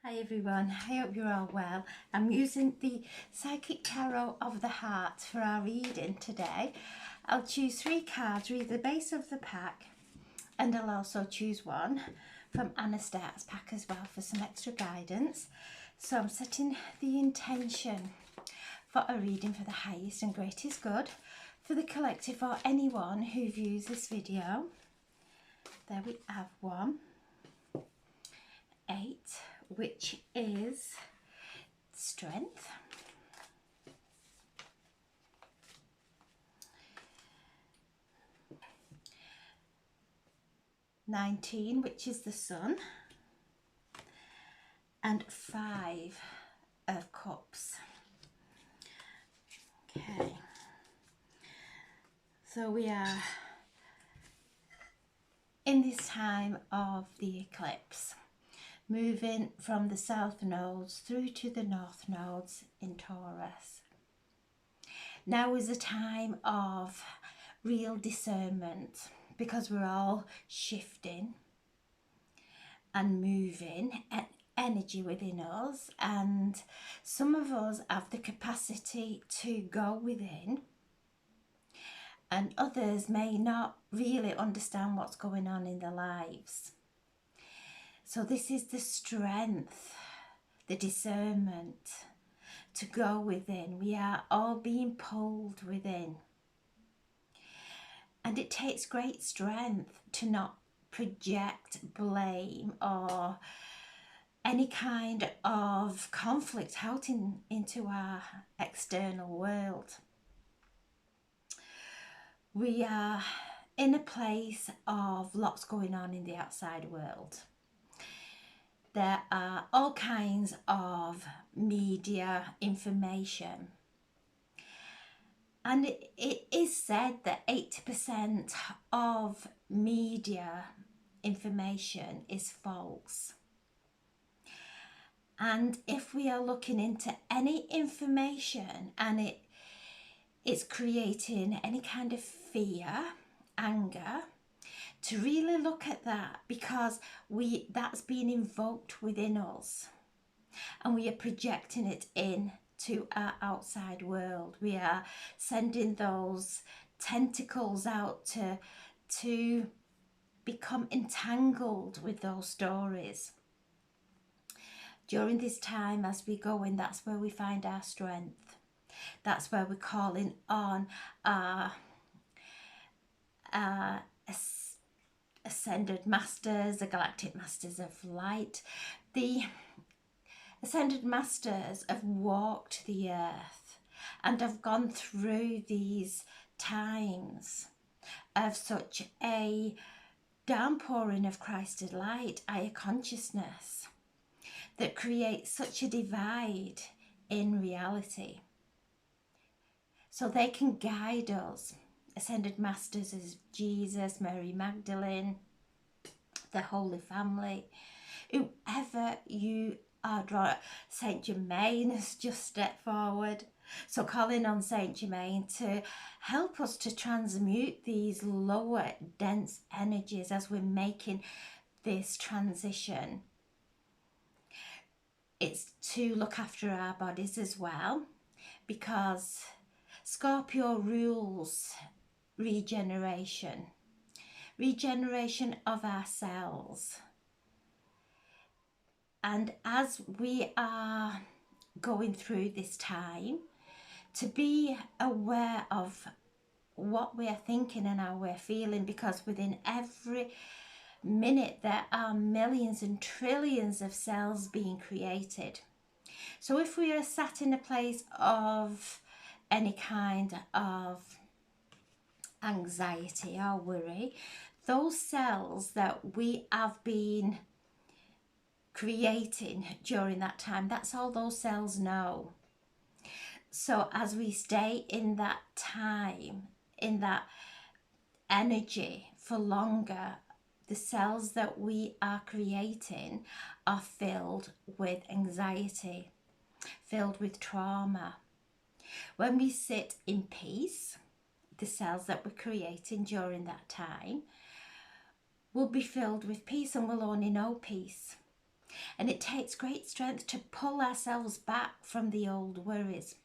Hi everyone, I hope you're all well. I'm using the Psychic Tarot of the Heart for our reading today. I'll choose 3 cards, read the base of the pack, and I'll also choose one from Anasta's pack as well for some extra guidance. So I'm setting the intention for a reading for the highest and greatest good for the collective or anyone who views this video. There we have 1, 8, which is strength, 19, which is the sun, and 5 of cups. Okay, so we are in this time of the eclipse, moving from the south nodes through to the north nodes in Taurus. Now is a time of real discernment because we're all shifting and moving energy within us, and some of us have the capacity to go within and others may not really understand what's going on in their lives. So this is the strength, the discernment to go within. We are all being pulled within. And it takes great strength to not project blame or any kind of conflict out into our external world. We are in a place of lots going on in the outside world. There are all kinds of media information. And it is said that 80% of media information is false. And if we are looking into any information and it's creating any kind of fear, anger, to really look at that, because that's being invoked within us and we are projecting it in to our outside world. We are sending those tentacles out to become entangled with those stories. During this time as we go in, that's where we find our strength. That's where we're calling on our ascended masters, the galactic masters of light. The ascended masters have walked the earth and have gone through these times of such a downpouring of Christed light, higher consciousness, that creates such a divide in reality. So they can guide us. Ascended masters as Jesus, Mary Magdalene, the Holy Family, whoever you are drawn. Saint Germain has just stepped forward. So calling on Saint Germain to help us to transmute these lower dense energies as we're making this transition. It's to look after our bodies as well, because Scorpio rules regeneration of our cells. And as we are going through this time, to be aware of what we're thinking and how we're feeling, because within every minute there are millions and trillions of cells being created. So if we are sat in a place of any kind of anxiety or worry, those cells that we have been creating during that time, that's all those cells know. So as we stay in that time, in that energy for longer, the cells that we are creating are filled with anxiety, filled with trauma. When we sit in peace, the cells that we're creating during that time will be filled with peace and will only know peace. And it takes great strength to pull ourselves back from the old worries.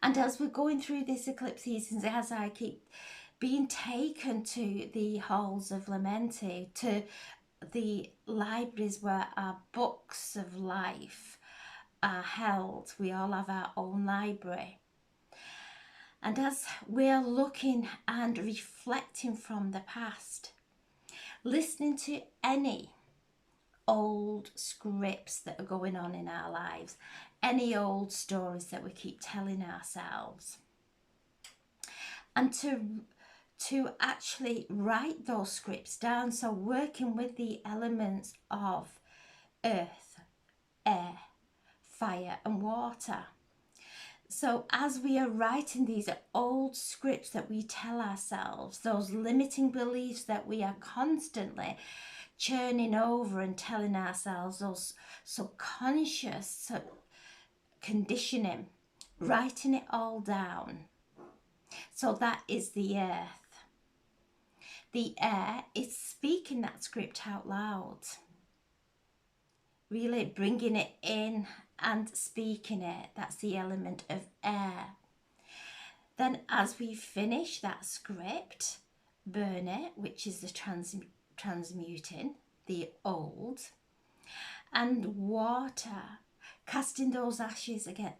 And as we're going through this eclipse season, as I keep being taken to the halls of Lamenty, to the libraries where our books of life are held, we all have our own library. And as we're looking and reflecting from the past, listening to any old scripts that are going on in our lives, any old stories that we keep telling ourselves, and to actually write those scripts down. So working with the elements of earth, air, fire and water. So as we are writing these old scripts that we tell ourselves, those limiting beliefs that we are constantly churning over and telling ourselves, those subconscious conditioning, writing it all down. So that is the earth. The air is speaking that script out loud, really bringing it in and speaking it. That's the element of air. Then as we finish that script, burn it, which is the transmuting, the old, and water, casting those ashes again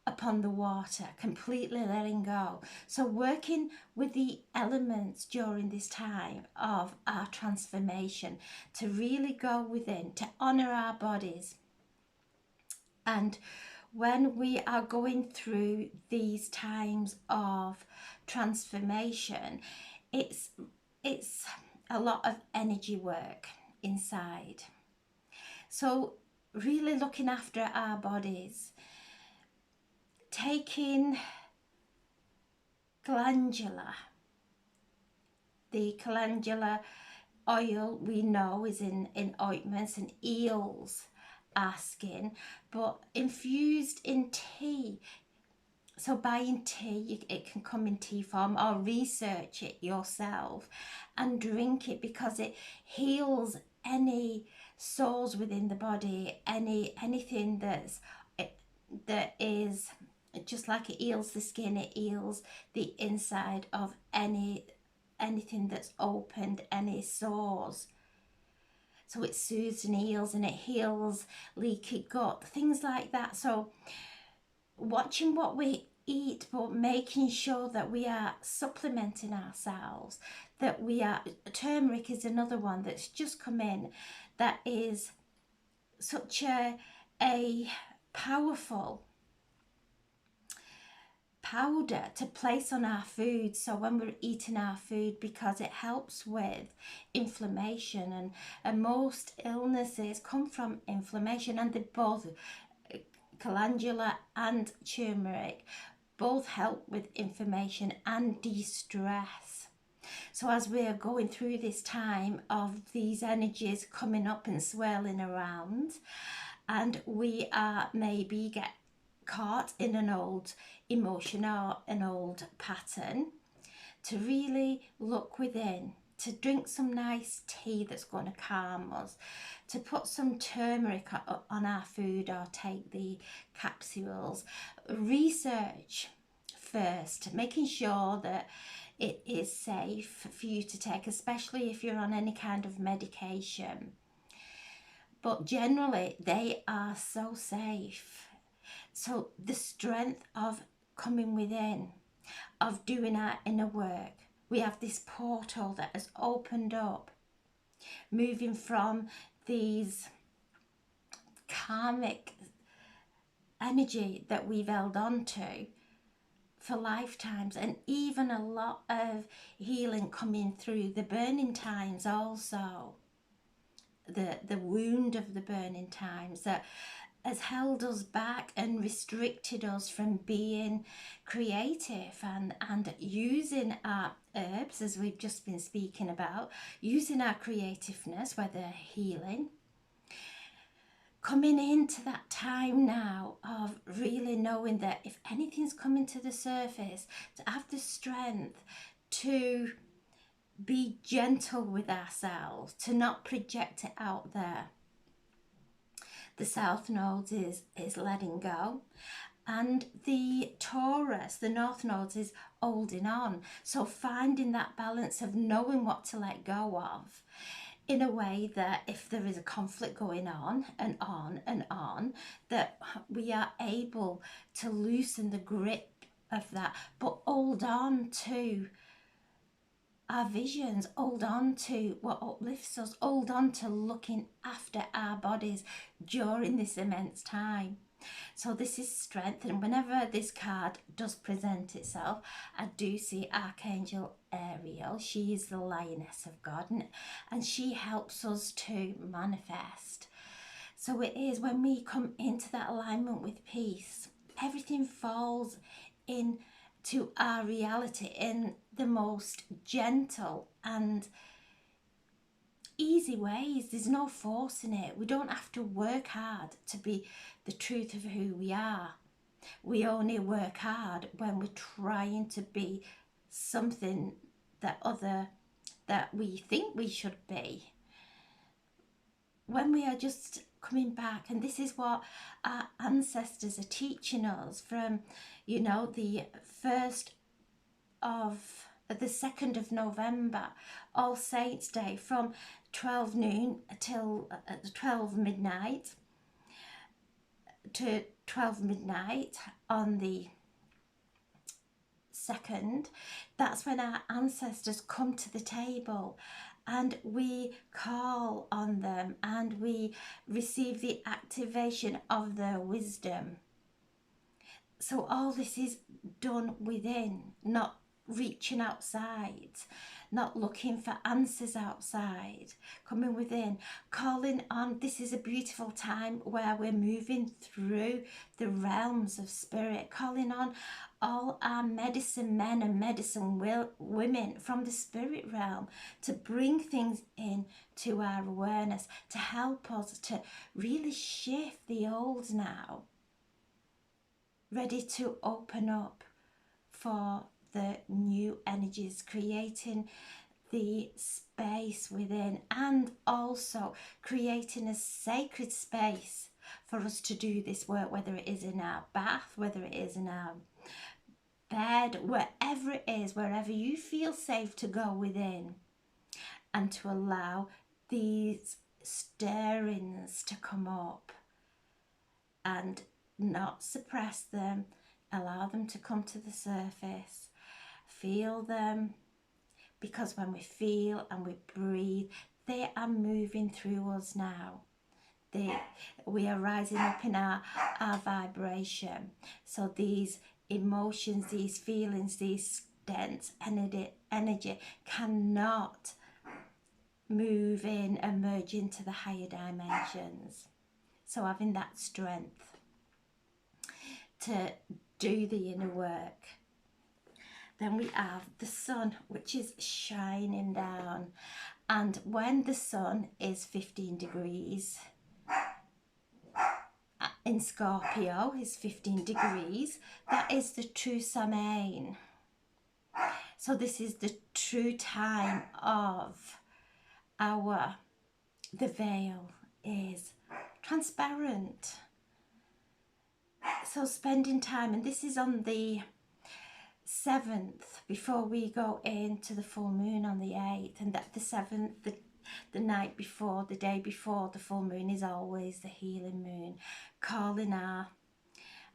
upon the water, completely letting go. So working with the elements during this time of our transformation, to really go within, to honour our bodies. And when we are going through these times of transformation, it's a lot of energy work inside. So really looking after our bodies, taking calendula. The calendula oil we know is in ointments and eels our skin, but infused in tea. So buying tea, it can come in tea form, or research it yourself and drink it, because it heals any sores within the body, anything that is, just like it heals the skin, it heals the inside of anything that's opened, any sores. So it soothes and heals, and it heals leaky gut, things like that. So watching what we eat, but making sure that we are supplementing ourselves, that we are, turmeric is another one that's just come in, that is such a powerful powder to place on our food. So when we're eating our food, because it helps with inflammation, and most illnesses come from inflammation, and they both, calendula and turmeric, both help with inflammation and de-stress. So as we are going through this time of these energies coming up and swirling around, and we are maybe get caught in an old emotion or an old pattern, to really look within, to drink some nice tea that's going to calm us, to put some turmeric on our food, or take the capsules. Research first, making sure that it is safe for you to take, especially if you're on any kind of medication. But generally they are so safe. So the strength of coming within, of doing our inner work, we have this portal that has opened up, moving from these karmic energy that we've held on to for lifetimes, and even a lot of healing coming through the burning times also, the wound of the burning times that has held us back and restricted us from being creative and using our herbs, as we've just been speaking about, using our creativeness, whether healing. Coming into that time now of really knowing that if anything's coming to the surface, to have the strength to be gentle with ourselves, to not project it out there. The South Node is letting go. And the Taurus, the North Node, is holding on. So finding that balance of knowing what to let go of, in a way that if there is a conflict going on and on and on, that we are able to loosen the grip of that, but hold on to our visions, hold on to what uplifts us, hold on to looking after our bodies during this immense time. So this is strength, and whenever this card does present itself, I do see Archangel Ariel. She is the lioness of God, and she helps us to manifest. So it is when we come into that alignment with peace, everything falls into our reality in the most gentle and easy ways. There's no force in it. We don't have to work hard to be the truth of who we are. We only work hard when we're trying to be something that we think we should be. When we are just coming back, and this is what our ancestors are teaching us from, the 2nd of November, All Saints Day, from 12 noon till 12 midnight to 12 midnight on the 2nd. That's when our ancestors come to the table and we call on them and we receive the activation of their wisdom. So all this is done within, not reaching outside, not looking for answers outside, coming within, calling on. This is a beautiful time where we're moving through the realms of spirit, calling on all our medicine men and medicine women from the spirit realm to bring things in to our awareness, to help us to really shift the old now, ready to open up for the new energies, creating the space within, and also creating a sacred space for us to do this work, whether it is in our bath, whether it is in our bed, wherever it is, wherever you feel safe to go within, and to allow these stirrings to come up and not suppress them, allow them to come to the surface. Feel them, because when we feel and we breathe, they are moving through us now. We are rising up in our vibration. So these emotions, these feelings, these dense energy cannot move in and merge into the higher dimensions. So having that strength to do the inner work. Then we have the sun, which is shining down. And when the sun is 15 degrees, in Scorpio is 15 degrees, that is the true Samain. So this is the true time of the veil is transparent. So spending time, and this is on the 7th, before we go into the full moon on the 8th, and that the 7th, the night before, the day before the full moon, is always the healing moon, calling our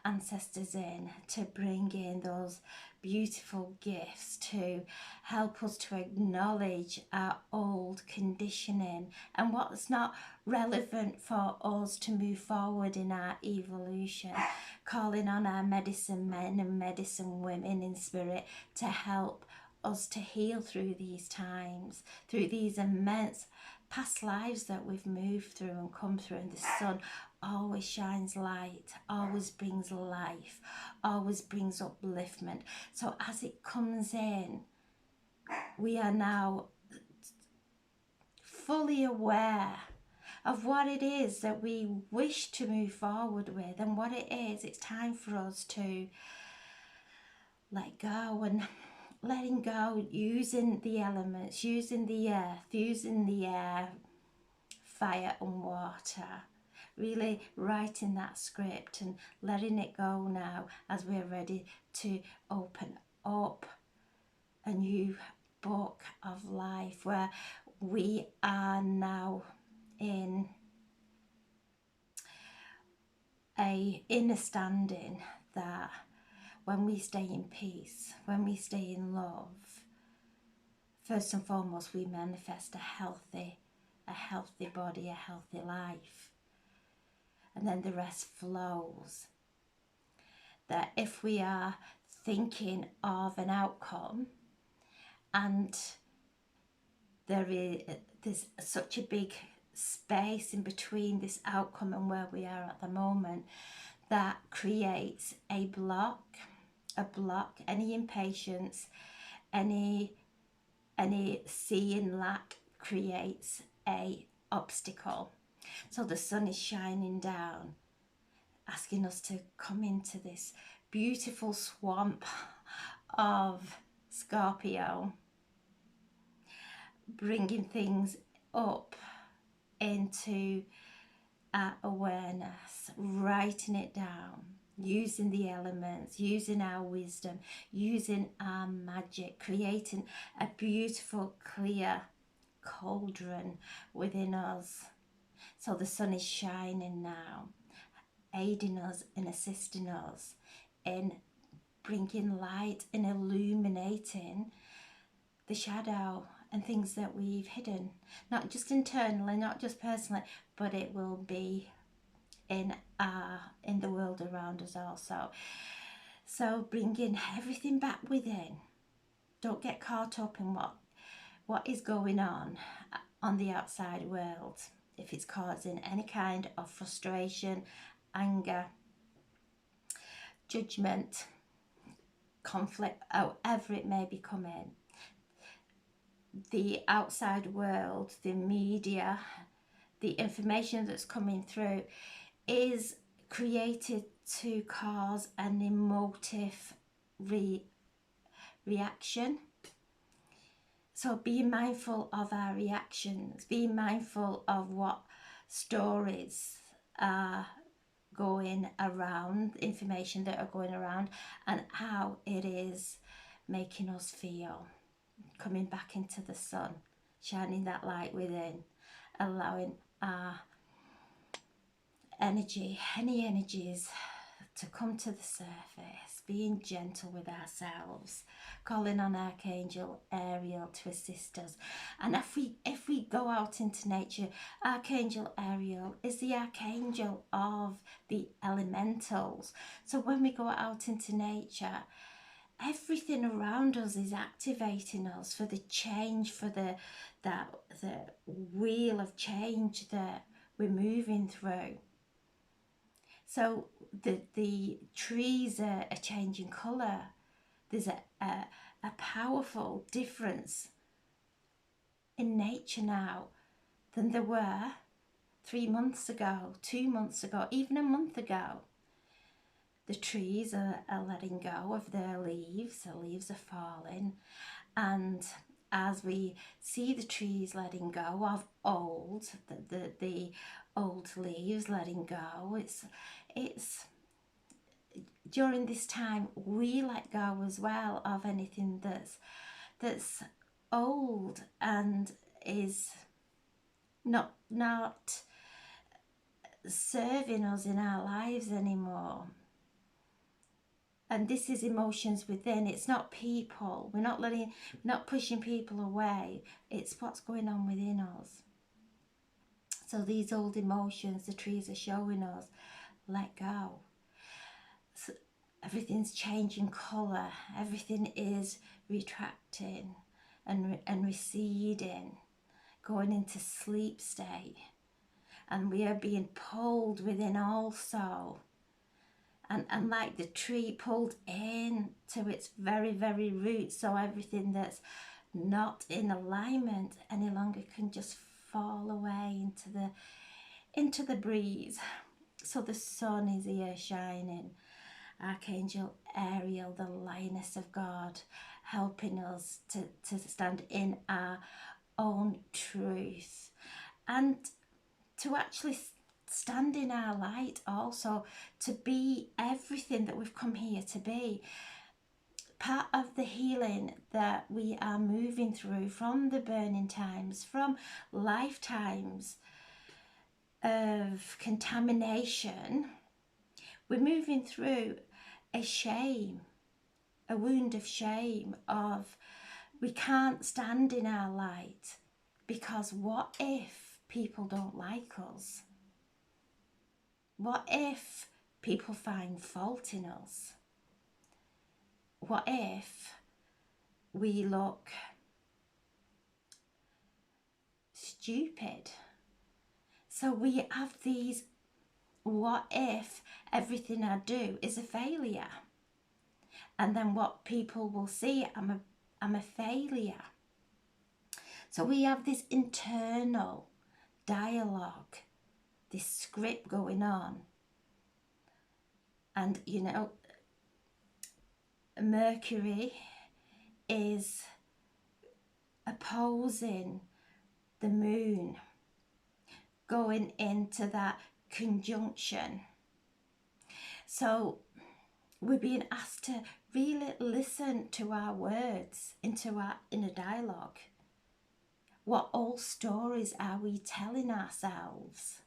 ancestors in to bring in those beautiful gifts to help us to acknowledge our old conditioning and what's not relevant for us to move forward in our evolution, calling on our medicine men and medicine women in spirit to help us to heal through these times, through these immense past lives that we've moved through and come through. And the sun always shines light, always brings life, always brings upliftment. So as it comes in, we are now fully aware of what it is that we wish to move forward with, and what it is. It's time for us to let go, and letting go, using the elements, using the earth, using the air, fire and water, really writing that script and letting it go now as we're ready to open up a new book of life where we are now in a understanding that when we stay in peace, when we stay in love, first and foremost we manifest a healthy body, a healthy life, and then the rest flows. That if we are thinking of an outcome and there's such a big space in between this outcome and where we are at the moment, that creates a block, any impatience, any seeing lack creates a obstacle. So the sun is shining down, asking us to come into this beautiful swamp of Scorpio, bringing things up into our awareness, writing it down, using the elements, using our wisdom, using our magic, creating a beautiful, clear cauldron within us. So the sun is shining now, aiding us and assisting us in bringing light and illuminating the shadow and things that we've hidden, not just internally, not just personally, but it will be in the world around us also. So bringing everything back within. Don't get caught up in what is going on the outside world. If it's causing any kind of frustration, anger, judgment, conflict, however it may be coming, the outside world, the media, the information that's coming through is created to cause an emotive reaction. So being mindful of our reactions, being mindful of what stories are going around, information that are going around, and how it is making us feel. Coming back into the sun, shining that light within, allowing our energy, any energies to come to the surface, being gentle with ourselves, calling on Archangel Ariel to assist us. And if we go out into nature, Archangel Ariel is the archangel of the elementals. So when we go out into nature, everything around us is activating us for the change, for the wheel of change that we're moving through. So the trees are changing colour. There's a powerful difference in nature now than there were 3 months ago, 2 months ago, even a month ago. The trees are letting go of their leaves. The leaves are falling, and as we see the trees letting go of the old leaves letting go, it's during this time we let go as well of anything that's old and is not serving us in our lives anymore. And this is emotions within. It's not people. We're not pushing people away. It's what's going on within us. So these old emotions, the trees are showing us, let go. So everything's changing colour. Everything is retracting and receding, going into sleep state. And we are being pulled within also. And like the tree pulled in to its very, very roots, so everything that's not in alignment any longer can just fall away into the breeze. So the sun is here shining. Archangel Ariel, the lioness of God, helping us to stand in our own truth and to actually stand in our light also, to be everything that we've come here to be. Part of the healing that we are moving through from the burning times, from lifetimes of contamination, we're moving through a shame, a wound of shame of we can't stand in our light because what if people don't like us? What if people find fault in us? What if we look stupid? So we have these, what if everything I do is a failure? And then what people will see, I'm a failure. So we have this internal dialogue, this script going on. And you know, Mercury is opposing the moon, going into that conjunction. So we're being asked to really listen to our words, into our inner dialogue. What old stories are we telling ourselves?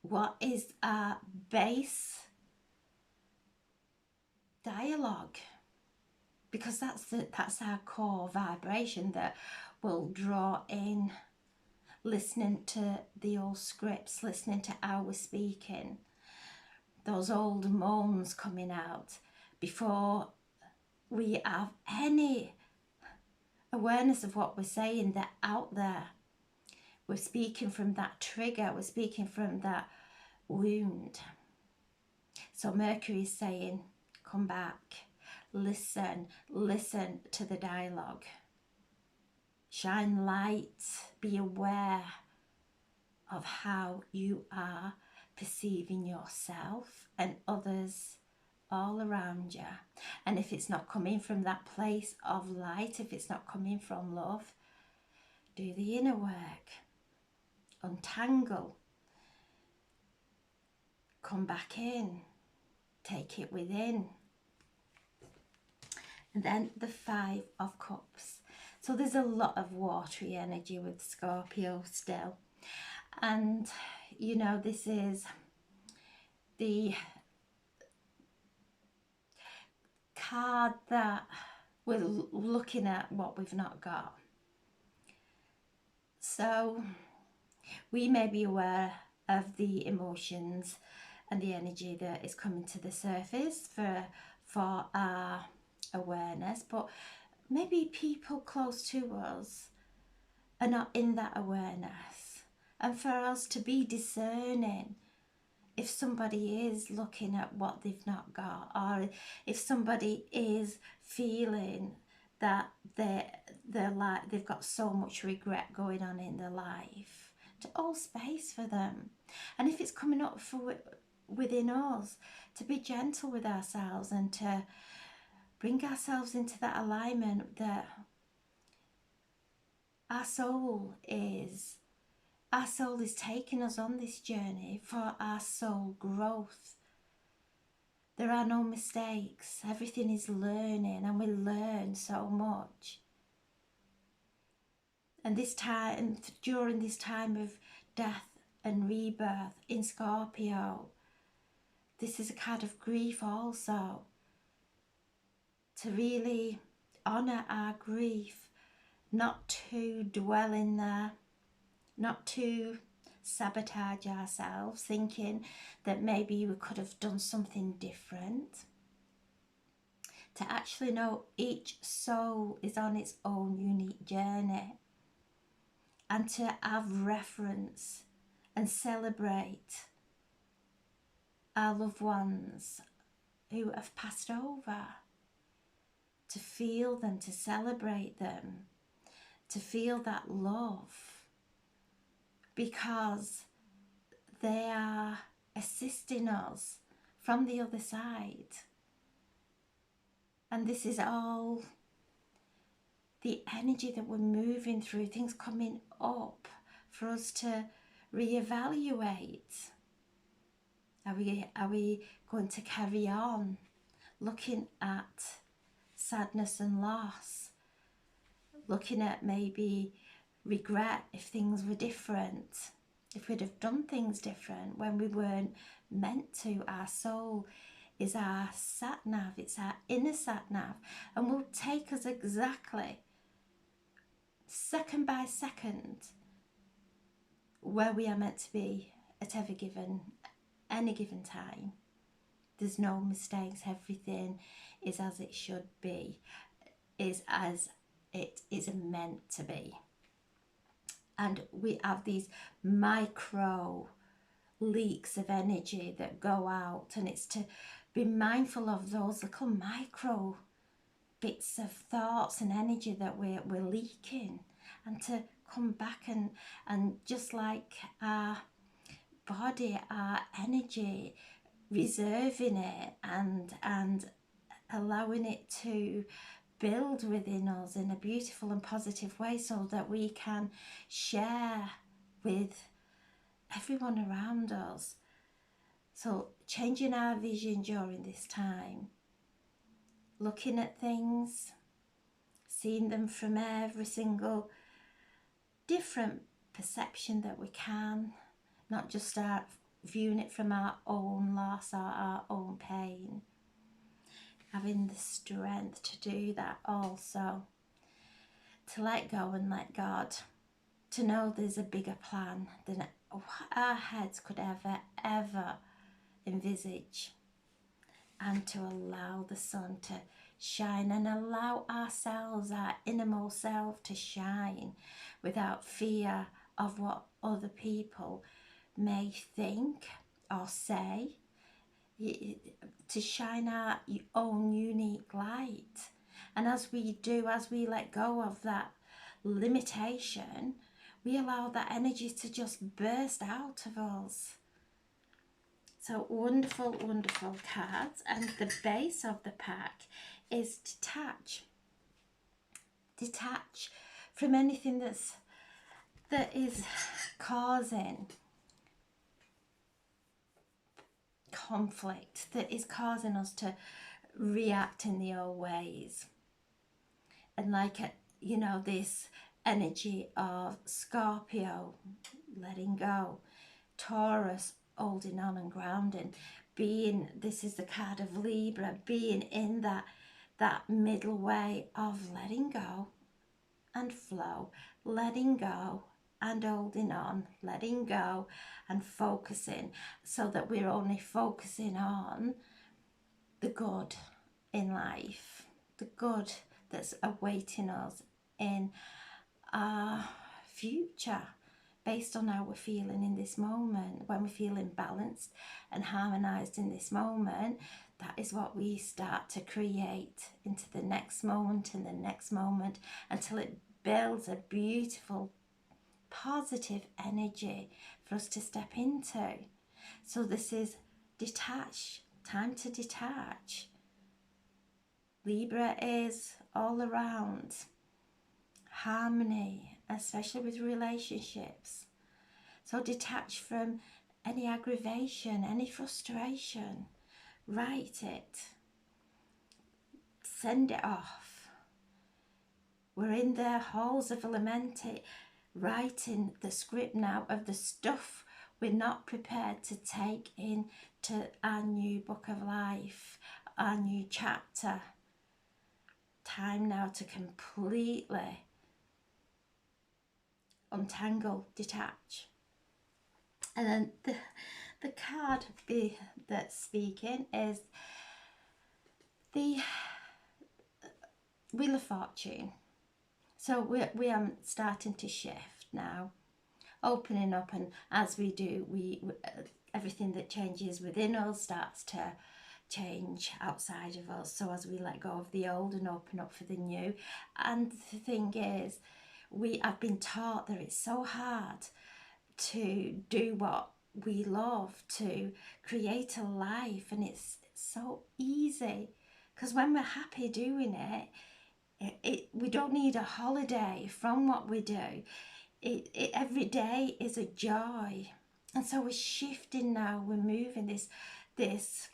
What is our base dialogue? Because that's our core vibration that will draw in, listening to the old scripts, listening to how we're speaking, those old moans coming out before we have any awareness of what we're saying. They're out there. We're speaking from that trigger, we're speaking from that wound. So Mercury is saying, come back, listen to the dialogue. Shine light, be aware of how you are perceiving yourself and others all around you. And if it's not coming from that place of light, if it's not coming from love, do the inner work, untangle, come back in, take it within. And then the Five of Cups. So there's a lot of watery energy with Scorpio still. And, you know, this is the card that we're looking at what we've not got. So we may be aware of the emotions and the energy that is coming to the surface for our awareness, but maybe people close to us are not in that awareness. And for us to be discerning if somebody is looking at what they've not got, or if somebody is feeling that they've got so much regret going on in their life, to hold space for them. And if it's coming up within us, to be gentle with ourselves and to bring ourselves into that alignment that our soul is taking us on this journey for our soul growth. There are no mistakes. Everything is learning, and we learn so much. And this time, during this time of death and rebirth in Scorpio, this is a card of grief also. To really honour our grief, not to dwell in there, not to sabotage ourselves, thinking that maybe we could have done something different. To actually know each soul is on its own unique journey, and to have reference and celebrate our loved ones who have passed over, to feel them, to celebrate them, to feel that love, because they are assisting us from the other side. And this is all the energy that we're moving through, things coming up for us to reevaluate. Are we going to carry on looking at sadness and loss, looking at maybe regret if things were different, if we'd have done things different when we weren't meant to? Our soul is our sat nav, it's our inner sat nav, and will take us exactly second by second where we are meant to be at any given time. There's no mistakes. Everything is as it should be, is as it is meant to be. And we have these micro leaks of energy that go out, and it's to be mindful of those little micro bits of thoughts and energy that we're leaking, and to come back and just like our body, our energy, reserving it and allowing it to build within us in a beautiful and positive way, so that we can share with everyone around us. So changing our vision during this time, looking at things, seeing them from every single different perception that we can, not just start viewing it from our own loss or our own pain. Having the strength to do that also, to let go and let God, to know there's a bigger plan than what our heads could ever envisage, and to allow the sun to shine and allow ourselves, our innermost self, to shine without fear of what other people may think or say, to shine our own unique light. And as we let go of that limitation, we allow that energy to just burst out of us. So wonderful, wonderful cards. And the base of the pack is detach. Detach from anything that is causing conflict, that is causing us to react in the old ways. And like, this energy of Scorpio, letting go, Taurus, holding on and grounding, this is the card of Libra, being in that middle way of letting go and flow, letting go and holding on, letting go and focusing, so that we're only focusing on the good in life, the good that's awaiting us in our future, based on how we're feeling in this moment. When we're feeling balanced and harmonized in this moment, that is what we start to create into the next moment and the next moment, until it builds a beautiful positive energy for us to step into. So this is detach, time to detach. Libra is all around harmony, especially with relationships. So detach from any aggravation, any frustration. Write it. Send it off. We're in the halls of lamenting, writing the script now of the stuff we're not prepared to take into our new book of life, our new chapter. Time now to completely untangle, detach. And then the card that's speaking is the Wheel of Fortune. So we are starting to shift now, opening up, and as we do, we everything that changes within us starts to change outside of us. So as we let go of the old and open up for the new, and the thing is, we have been taught that it's so hard to do what we love, to create a life, and it's so easy, because when we're happy doing it, we don't need a holiday from what we do. every day is a joy. And so we're shifting now, we're moving, this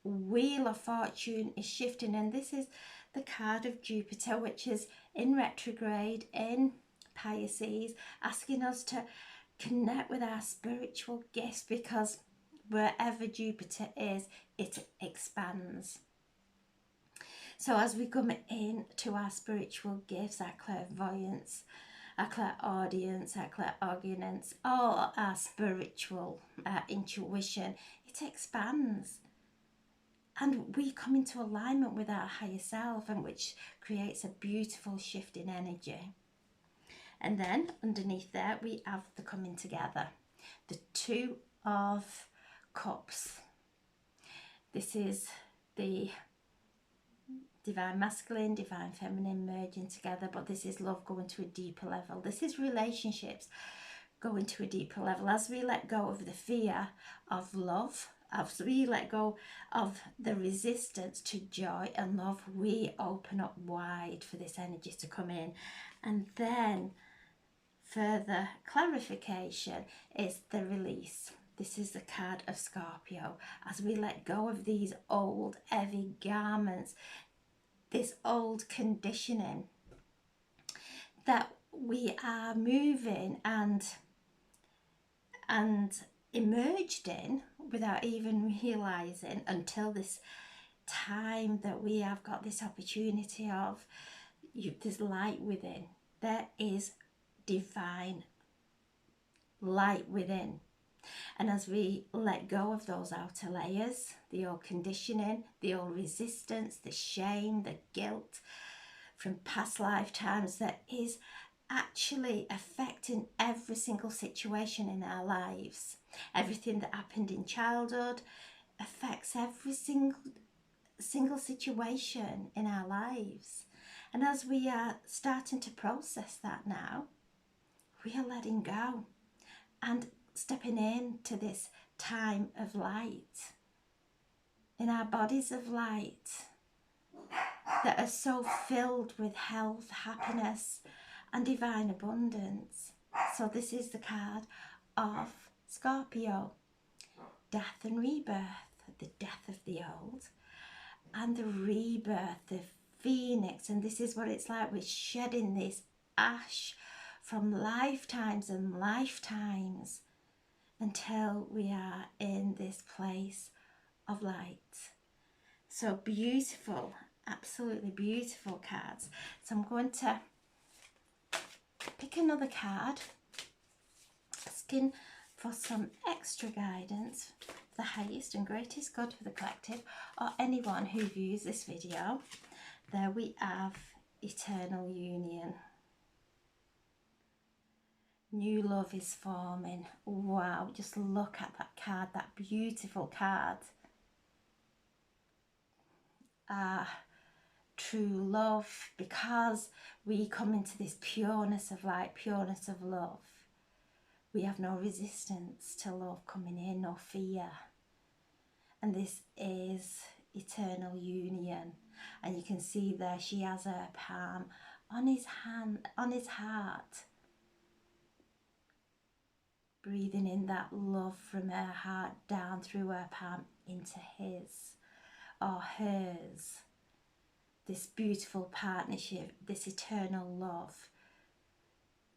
wheel of fortune is shifting, and this is the card of Jupiter, which is in retrograde in Pisces, asking us to connect with our spiritual gifts, because wherever Jupiter is, it expands. So as we come into our spiritual gifts, our clairvoyance, our clairaudience, our clairaudience, all our spiritual intuition, it expands. And we come into alignment with our higher self, and which creates a beautiful shift in energy. And then underneath there, we have the coming together, the Two of Cups. This is the divine masculine, divine feminine merging together, but this is love going to a deeper level. This is relationships going to a deeper level. As we let go of the fear of love, as we let go of the resistance to joy and love, we open up wide for this energy to come in. And then further clarification is the release. This is the card of Scorpio. As we let go of these old heavy garments, this old conditioning that we are moving and emerged in without even realizing, until this time that we have got this opportunity of, there's light within. There is divine light within. And as we let go of those outer layers, the old conditioning, the old resistance, the shame, the guilt from past lifetimes that is actually affecting every single situation in our lives. Everything that happened in childhood affects every single situation in our lives. And as we are starting to process that now, we are letting go and stepping into this time of light, in our bodies of light that are so filled with health, happiness and divine abundance. So this is the card of Scorpio, death and rebirth, the death of the old and the rebirth, the phoenix. And this is what it's like. We're shedding this ash from lifetimes and lifetimes until we are in this place of light. So beautiful, absolutely beautiful cards. So I'm going to pick another card, asking for some extra guidance, the highest and greatest good for the collective, or anyone who views this video. There we have eternal union. New love is forming. Wow, just look at that card, that beautiful card. True love, because we come into this pureness of light, pureness of love. We have no resistance to love coming in, no fear. And this is eternal union. And you can see there she has her palm on his hand, on his heart. Breathing in that love from her heart down through her palm into his or hers. This beautiful partnership, this eternal love.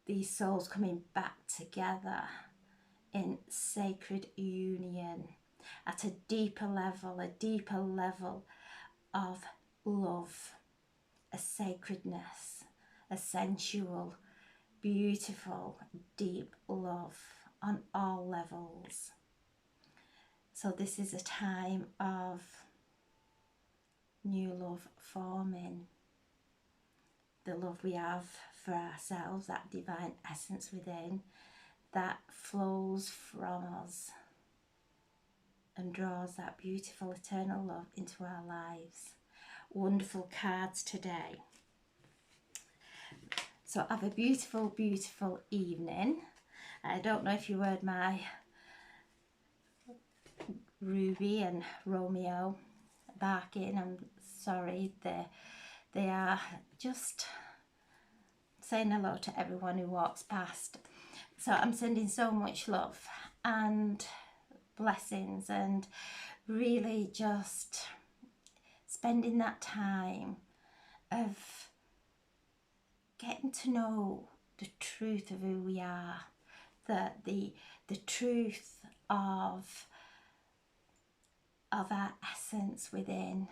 These souls coming back together in sacred union at a deeper level of love, a sacredness, a sensual, beautiful, deep love on all levels. So this is a time of new love forming. The love we have for ourselves, that divine essence within, that flows from us and draws that beautiful eternal love into our lives. Wonderful cards today. So have a beautiful, beautiful evening. I don't know if you heard my Ruby and Romeo barking. I'm sorry, they are just saying hello to everyone who walks past. So I'm sending so much love and blessings, and really just spending that time of getting to know the truth of who we are, the truth of our essence within.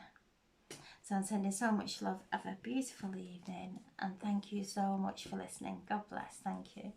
So I'm sending so much love. Have a beautiful evening, and thank you so much for listening. God bless. Thank you.